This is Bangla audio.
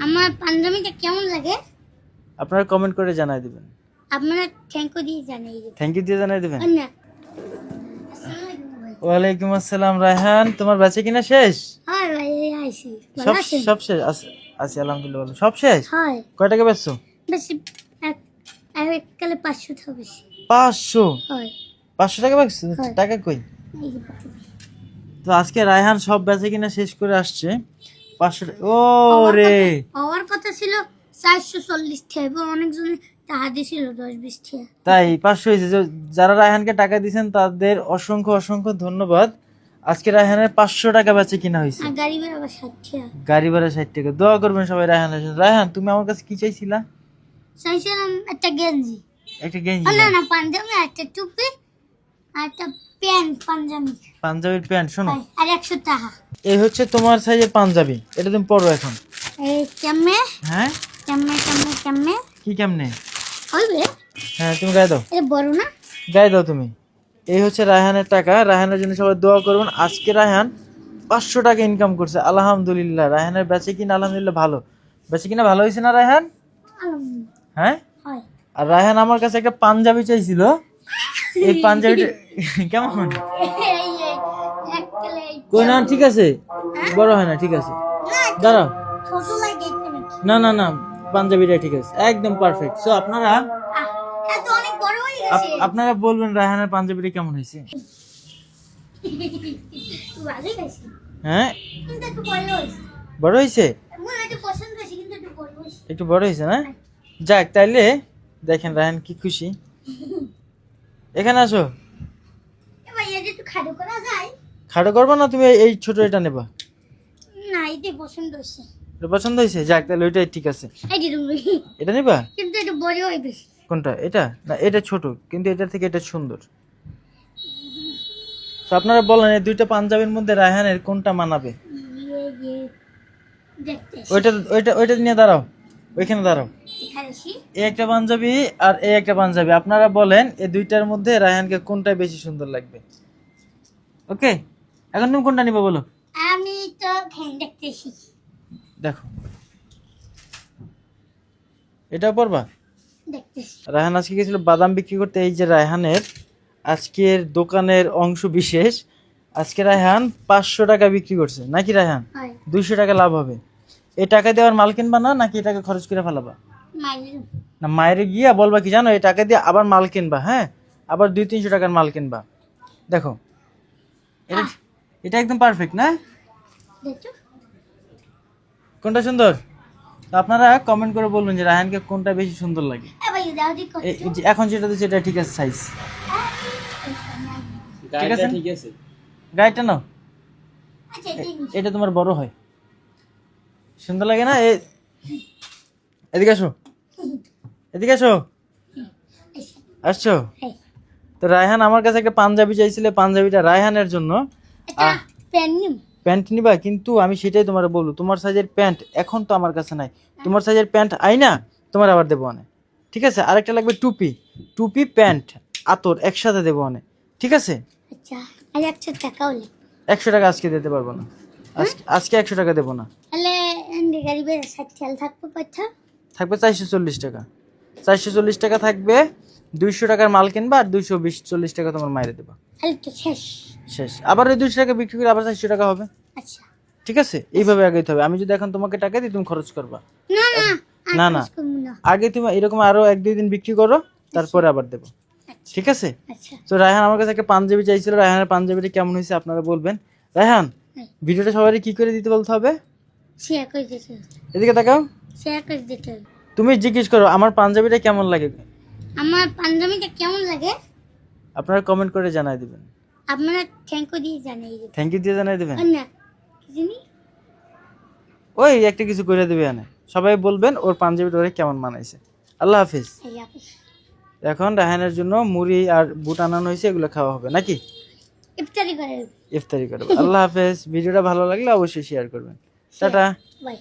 আমার পাঞ্জাবিটা কেমন লাগে আপনারা কমেন্ট করে জানাই দিবেন। আপনারা থ্যাংক ইউ দিয়ে জানিয়ে দিবেন। থ্যাংক ইউ দিয়ে জানাই দিবেন। না আসসালামু আলাইকুম ভাই। ওয়ালাইকুম আসসালাম রায়হান, তোমার বেচা কিনা শেষ? হয় ভাই এই আইছি সব ভালো আছেন? সব শেষ আছে আলহামদুলিল্লাহ, ভালো। সব শেষ? হয় কয় টাকা বেচছো? বেশি এক এককালে 500 টাকা বেশি 500? হয় 500 টাকা বেচছো? হয়। টাকা কই? এই যে পাঠিয়ে দিই। তো আজকে রায়হান সব বেচা কিনা শেষ করে আসছে। 500 টাকা। ও আমার রে, আমার কথা ছিল 440 টাকা, এবার অনেকজন টাকা দিয়েছিল 10-20 টাকা। তাই 500 হয়েছে। যারা রায়হানকে টাকা দিয়েছেন তাদের অসংখ্য অসংখ্য ধন্যবাদ। আজকে রায়হানের 500 টাকা বেচে কিনা হয়েছে। আর গাড়ি ভাড়া আবার 60 টাকা। গাড়ি ভাড়া 60 টাকা। দোয়া করবেন সবাই রায়হানের জন্য। রায়হান, তুমি আমার কাছে কি চাইছিলা? চাইছিলাম একটা গেঞ্জি, একটা গেঞ্জি? না না পাঞ্জাবি, একটা টুপি, আর একটা প্যান্ট পাঞ্জাবি। পাঞ্জাবির প্যান্ট। শোনো, হয়, আর 100 টাকা। এই হচ্ছে তোমার সাইজের পাঞ্জাবি, এটা তুমি পরো এখন। এই কেমনে হ্যাঁ, কেমনে কেমনে কেমনে কি কেমনে? হইবে? হ্যাঁ, তুমি গায়ে দাও, এটা বড় না? গায়ে দাও তুমি। এই হচ্ছে রায়হানের টাকা। রায়হানের জন্য সবাই দোয়া করবেন। আজকে রায়হান 500 টাকা ইনকাম করছে, আলহামদুলিল্লাহ। রায়হানের বেচে কিনা আলহামদুলিল্লাহ ভালো। বেচে কিনা ভালো হয়েছে না রায়হান? আলহামদুলিল্লাহ। হ্যাঁ। হয় আর রায়হান আমার কাছে একটা পাঞ্জাবি চাইছিল। এই পাঞ্জাবিটা কেমন? এই এককালে কই না, ঠিক আছে, বড় হয় না, ঠিক আছে, দাঁড়াও। ছোট লাগে একটু নাকি? না না না, পাঞ্জাবিটা ঠিক আছে, একদম পারফেক্ট। সো আপনারা এত অনেক বড় হয়ে গেছে। আপনারা বলবেন রায়হানের পাঞ্জাবিটা কেমন হয়েছে। ভালোই গেছে, হ্যাঁ, কিন্তু একটু বড় হয়েছে। বড় হয়েছে, আমার একটু পছন্দ হয়েছে, কিন্তু একটু বড় হয়েছে। একটু বড় হয়েছে না? যাক, তাইলে দেখেন রায়হান কি খুশি। এখানে আসো। এবার এটা একটু খাটো করা যায়? খাটো করবা না তুমি? এই ছোট এটা নেবা? না, এটাই পছন্দ হয়েছে। এটা পছন্দ হয়েছে? যাক, তাহলে ওইটাই ঠিক আছে। এই যে তুমি, এটা নেবা? কিন্তু একটু বড় হয় বেশি। কোনটা? এটা না, এটা ছোট, কিন্তু এটা থেকে এটা সুন্দর। তো আপনারা বলেন এই দুইটা পাঞ্জাবির মধ্যে রায়হানের কোনটা মানাবে? ইয়ে দেখতে ওইটা ওইটা ওইটা নিয়ে দাঁড়াও, ওইখানে দাঁড়াও। দেখাচ্ছি। এই একটা পাঞ্জাবি আর এই একটা পাঞ্জাবি, আপনারা বলেন এই দুইটার মধ্যে রায়হানকে কোনটা বেশি সুন্দর লাগবে। ওকে, এখন তুমি কোনটা নিবে বলো। আমি তো ফ্যান দেখতেছি। দেখো, এটা পরবা? দেখতেছি। রায়হান আজকে গেছিল বাদাম বিক্রি করতে। এই যে রায়হানের আজকের দোকানের অংশ বিশেষ। আজকে রায়হান 500 টাকা বিক্রি করছে, নাকি রায়হান? হয় 200 টাকা লাভ হবে। এই টাকা দিয়ে আবার মাল কিনবা না, নাকি এটাকে খরচ করে ফেলাবা? মাইলু না, মায়ের গিয়া বলবা কি জানো, এই টাকা দিয়ে আবার মাল কিনবা। হ্যাঁ, আবার 200-300 টাকার মাল কিনবা। দেখো, এটা এটা একদম পারফেক্ট না? দেখো। কোনটা সুন্দর? তো আপনারা কমেন্ট করে বলবেন যে রায়হানকে কোনটা বেশি সুন্দর লাগে। এ ভাই দাও দি কত? এই যে এখন যেটা দিচ্ছে এটা ঠিক আছে সাইজ? ঠিক আছে, ঠিক আছে। গাড়িটা নাও, আচ্ছা ঠিক আছে। এটা তোমার বড় হয়, সুন্দর লাগে না? এদিকে আসো, এদিকে আসো। আসছো? হ্যাঁ। তো রায়হান আমার কাছে একটা পাঞ্জাবি চাইছিল, পাঞ্জাবিটা রায়হানের জন্য। এটা পেন নিম। প্যান্ট নিবা? কিন্তু আমি সেটাই তোমার বলবো, তোমার সাইজের প্যান্ট এখন তো আমার কাছে নাই। তোমার সাইজের প্যান্ট আই না, তোমার আবার দেবো অনেক। ঠিক আছে, আরেকটা লাগবে টুপি। টুপি, প্যান্ট, আতর একসাথে দেবো অনেক। ঠিক আছে? আচ্ছা, আর 100 টাকা হলে 100 টাকা আজকে দিতে পারবো না। আজকে 100 টাকা দেবো না। তাহলে এন্ডি গাড়ি বের 60 টাকা থাকবে কথা। থাকবে 440 টাকা। 440 টাকা থাকবে। 200 টাকার মাল কিনবা আর 240 টাকা তোমার মাইরে দেবা। তাহলে তো শেষ। শেষ। আবার ওই 200 টাকা বিক্রি করে আবার 400 টাকা হবে। আচ্ছা ঠিক আছে, এইভাবে আগাইতে হবে। আমি যদি এখন তোমাকে টাকা দিই, তুমি খরচ করবা। না না না না, না। আগে তুমি এরকম আরো 1-2 দিন বিক্রি করো, তারপরে আবার দেবো। আচ্ছা ঠিক আছে? আচ্ছা। তো রায়হান আমার কাছে একটা পাঞ্জাবি চাইছিল। রায়হানের পাঞ্জাবিটা কেমন হয়েছে আপনারা বলবেন। রায়হান, হ্যাঁ। ভিডিওটা সবাই কি করে দিতে বলতে হবে? শেয়ার করে দিতে হবে। এদিকে তাকাও। শেয়ার করে দিতে হবে। তুমি জিজ্ঞেস করো আমার পাঞ্জাবিটা কেমন লাগে। আমার পাঞ্জাবিটা কেমন লাগে আপনারা কমেন্ট করে জানাই দিবেন। আপনারা থ্যাংক ইউ দিয়ে জানিয়ে দিবেন। থ্যাংক ইউ দিয়ে জানাই দিবেন। আর না কি জানি ওই একটা কিছু করে দিবে আনে, সবাই বলবেন ওর পাঞ্জাবিটা ওরে কেমন মানাইছে। আল্লাহ হাফিজ। এই আপনি এখন রায়হানের জন্য মুড়ি আর বুট আনানো হয়েছে, এগুলো খাওয়া হবে নাকি? ইফতারি করে ইফতারি করবে। আল্লাহ হাফেজ। ভিডিওটা ভালো লাগলে অবশ্যই শেয়ার করবেন। টাটা। বাই।